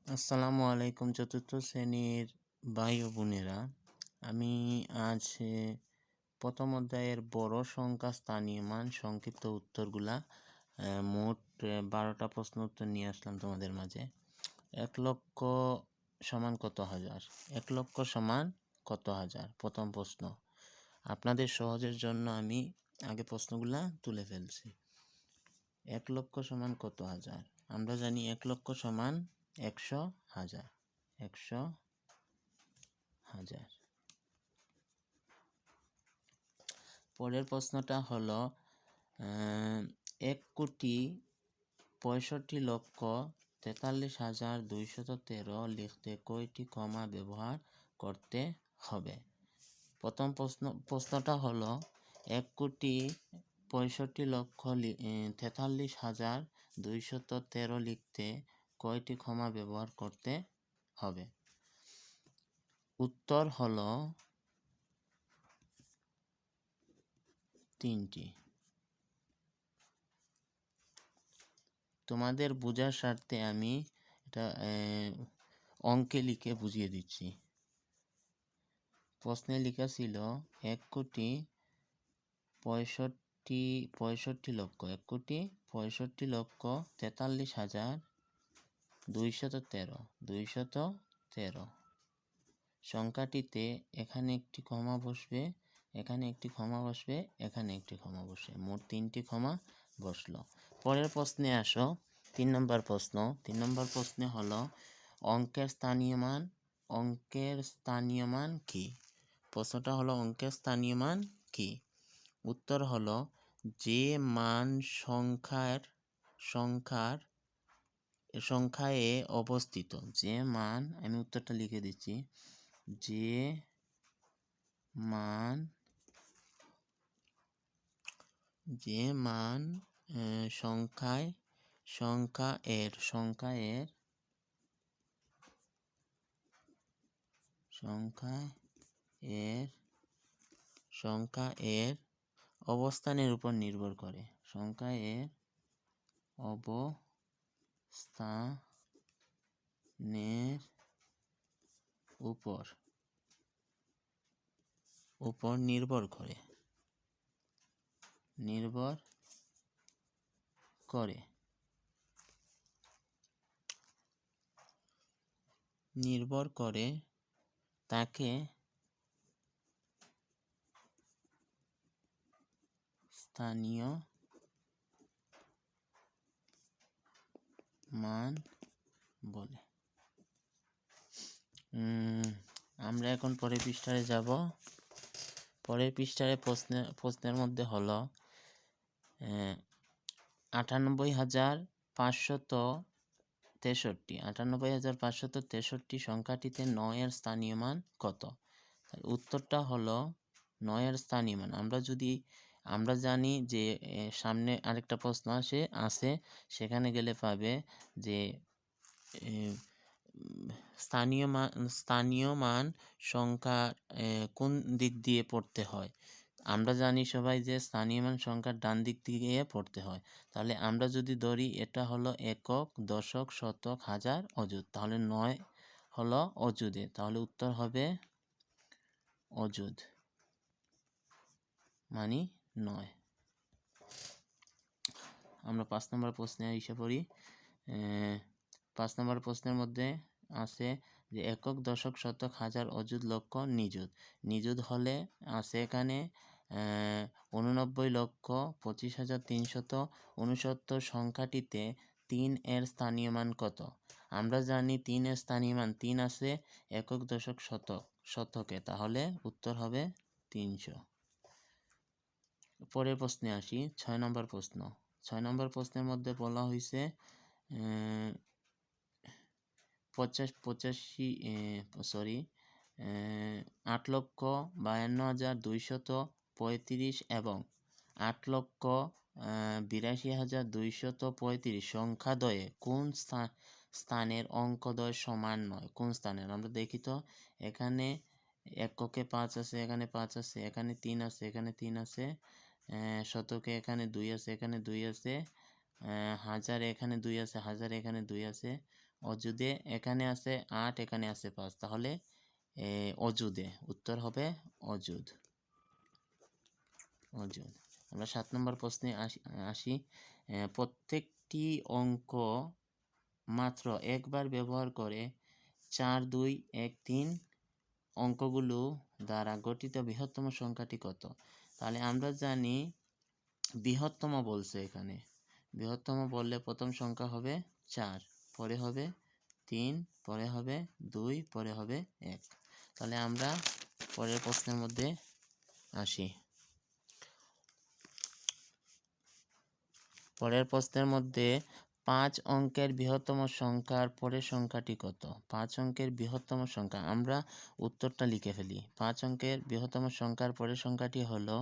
আসসালামু আলাইকুম চতুর্থ শ্রেণীর ভাই ও বোনেরা। আমি আজ প্রথম অধ্যায়ের বড় সংখ্যা স্থানীয় মান সংক্ষিপ্ত উত্তরগুলা মোট 12টা প্রশ্ন উত্তর নিয়ে আসলাম তোমাদের মাঝে। 1 লক্ষ সমান কত হাজার? 1 লক্ষ সমান কত হাজার? প্রথম প্রশ্ন। আপনাদের সহজের জন্য আমি আগে প্রশ্নগুলা তুলে ফেলছি। 1 লক্ষ সমান কত হাজার? আমরা জানি 1 লক্ষ সমান 100,000। 100,000। পরের প্রশ্নটা হলো 1,65,43,213 লিখতে কয়টি কমা ব্যবহার করতে হবে? প্রথম প্রশ্নটা হলো 1,65,43,213 লিখতে কয়টি কমা ব্যবহার করতে হবে? উত্তর হলো 3টি। তোমাদের বোঝার স্বার্থে আমি এটা অঙ্কে লিখে বুঝিয়ে দিচ্ছি। প্রশ্নে লেখা ছিল 1,65,43,213 সংখ্যাটিতে এখানে একটি কমা বসবে, এখানে একটি কমা বসবে, এখানে একটি কমা বসবে, মোট 3টি কমা বসলো। পরের প্রশ্নে আসো। 3 নম্বর প্রশ্ন। 3 নম্বর প্রশ্নে হলো অঙ্কের স্থানীয় মান কি? প্রশ্নটা হলো অঙ্কের স্থানীয় মান কি? উত্তর হলো যে মান সংখ্যায় অবস্থিত, যে মান, আমি উত্তরটা লিখে দিচ্ছি, যে মান সংখ্যার অবস্থানের উপর নির্ভর করে, সংখ্যার অবস্থানের উপর নির্ভর করে তাকে স্থানীয় মান বলে। আমরা এখন পরের পৃষ্ঠায় যাব। পরের পৃষ্ঠায় প্রশ্নের মধ্যে হলো 98,563 সংখ্যাটিতে 9 এর স্থানীয় মান কত? উত্তরটা হলো 9 এর স্থানীয় মান। আমরা জানি যে সামনে আরেকটা প্রশ্ন আছে, সেখানে গেলে পাবে যে স্থানীয় মান সংখ্যা কোন দিক দিয়ে পড়তে হয়। আমরা জানি সবাই যে স্থানীয় মান সংখ্যার ডান দিক থেকে পড়তে হয়। তাহলে আমরা যদি ধরি এটা হলো একক, দশক, শতক, হাজার, অযুত, তাহলে 9 হলো অযুদে, তাহলে উত্তর হবে অযুত, মানে 9। আমরা 5 নম্বর প্রশ্নে এসে পড়ি। 5 নম্বর প্রশ্নের মধ্যে আছে যে একক, দশক, শতক, হাজার, অযুত, লক্ষ, নিযুত হলে আছে এখানে 89,25,369 সংখ্যাটিতে 3 এর স্থানীয় মান কত? আমরা জানি 3 এর স্থানীয় মান 3 আছে একক, দশক, শতকে, তাহলে উত্তর হবে 300। পরের প্রশ্নে আসি। 6 নম্বর প্রশ্ন। 6 নম্বর প্রশ্নের মধ্যে বলা হয়েছে 8,52,235 এবং 8,82,235 সংখ্যাদ্বয়ে কোন স্থানের অঙ্কদ্বয় সমান নয়? কোন স্থানের? আমরা দেখি তো, এখানে এককে 5 আছে, এখানে 5 আছে, এখানে 3 আছে, এখানে 3 আছে, শতকে এখানে 2 আছে, এখানে 2 আছে, হাজারে এখানে 2 আছে, হাজারে এখানে 2 আছে, অযুদে এখানে আছে 8, এখানে আছে 5, তাহলে অযুদে, উত্তর হবে অযুদ। অযুদ। আমরা 7 নম্বর প্রশ্নে আসি। প্রত্যেকটি অঙ্ক মাত্র একবার ব্যবহার করে 4, 2, 1, 3 অঙ্কগুলো দ্বারা গঠিত বৃহত্তম সংখ্যাটি কত? তাহলে আমরা জানি বৃহত্তম বলছে এখানে। বৃহত্তম বললে প্রথম সংখ্যা হবে 4, পরে হবে 3, পরে হবে 2, পরে হবে 1। তাহলে আমরা পরের প্রশ্নের মধ্যে আসি। পরের প্রশ্নের মধ্যে 5 অঙ্কের বৃহত্তম সংখ্যার পরের সংখ্যাটি কত? 5 অঙ্কের বৃহত্তম সংখ্যা, আমরা উত্তরটা লিখে ফেলি। 5 অঙ্কের বৃহত্তম সংখ্যার পরের সংখ্যাটি হলো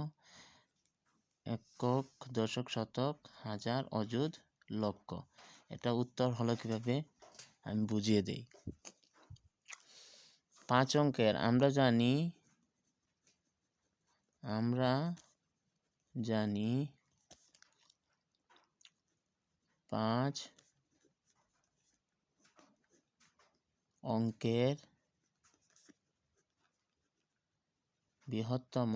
একক, দশক, শতক, হাজার, অযুত, লক্ষ। এটা উত্তর হলো কিভাবে আমি বুঝিয়ে দেই। 5 অঙ্কের আমরা জানি 5 অঙ্কের বৃহত্তম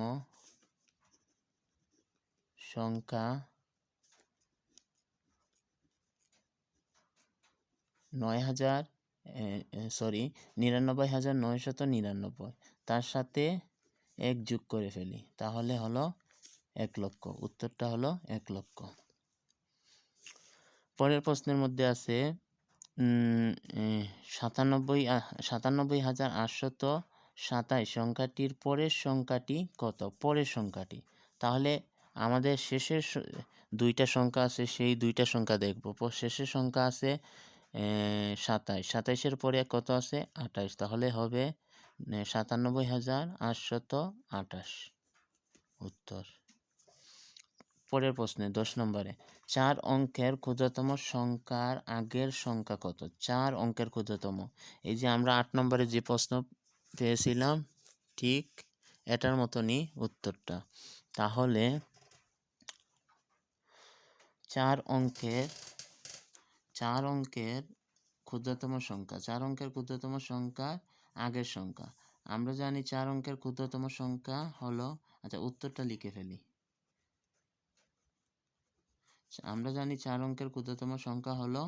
সংখ্যা 99,999, তার সাথে 1 যোগ করে ফেলি, তাহলে হলো 1 লক্ষ। উত্তরটা হলো 1 লক্ষ। পরের প্রশ্নের মধ্যে আছে 97,827 সংখ্যাটির পরের সংখ্যাটি কত? পরের সংখ্যাটি, তাহলে আমাদের শেষের দুইটা সংখ্যা আছে, সেই দুইটা সংখ্যা দেখব। শেষের সংখ্যা আছে 27, 27-এর পরে কত আছে? 28, তাহলে হবে 97,828 উত্তর। পরের প্রশ্নে 10 নম্বরে 4 অঙ্কের ক্ষুদ্রতম সংখ্যার আগের সংখ্যা কত? 4 অঙ্কের ক্ষুদ্রতম, এই যে আমরা 8 নম্বরে যে প্রশ্ন পেয়েছিলাম ঠিক এটার মতনই উত্তরটা। তাহলে 4 অঙ্কের ক্ষুদ্রতম সংখ্যা, 4 অঙ্কের ক্ষুদ্রতম সংখ্যার আগের সংখ্যা, আমরা জানি 4 অঙ্কের ক্ষুদ্রতম সংখ্যা হলো, আচ্ছা উত্তরটা লিখে ফেলি। আমরা জানি 4 অঙ্কের ক্ষুদ্রতম সংখ্যা হলো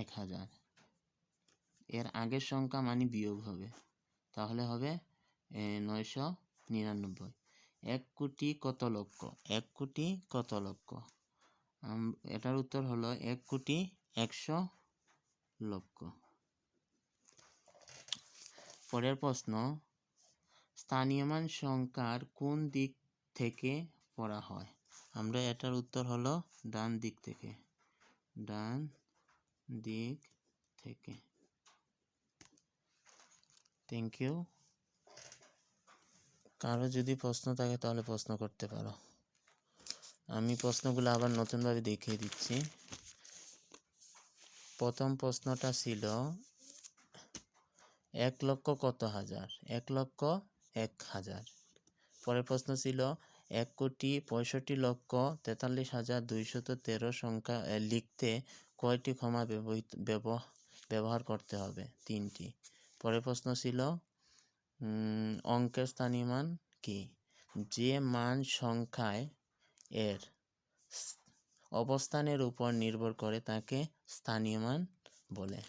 1000, এর আগের সংখ্যা মানে বিয়োগ হবে, তাহলে হবে 999। 1 কোটি কত লক্ষ? 1 কোটি কত লক্ষ? এটার উত্তর হলো 1 কোটি 100 লক্ষ। পরের প্রশ্ন, স্থানীয় মান সংখ্যার কোন দিক থেকে পড়া হয়? আমরা এটার উত্তর হলো ডান দিক থেকে। ডান দিক থেকে। Thank you. কারো যদি প্রশ্ন থাকে তাহলে প্রশ্ন করতে পারো। আমি প্রশ্নগুলো আবার নতুনভাবে দেখিয়ে দিচ্ছি। প্রথম প্রশ্নটা ছিল 1 লক্ষ কত হাজার? 1 লক্ষ 1000। পরের প্রশ্ন ছিল 1 কোটি 65,43,213 সংখ্যা লিখতে কয়টি কমা ব্যবহার করতে হবে? 3টি। পরের প্রশ্ন ছিল অঙ্কের স্থানীয় মান কি? যে মান সংখ্যায় এর অবস্থানের উপর নির্ভর করে তাকে স্থানীয় মান বলে।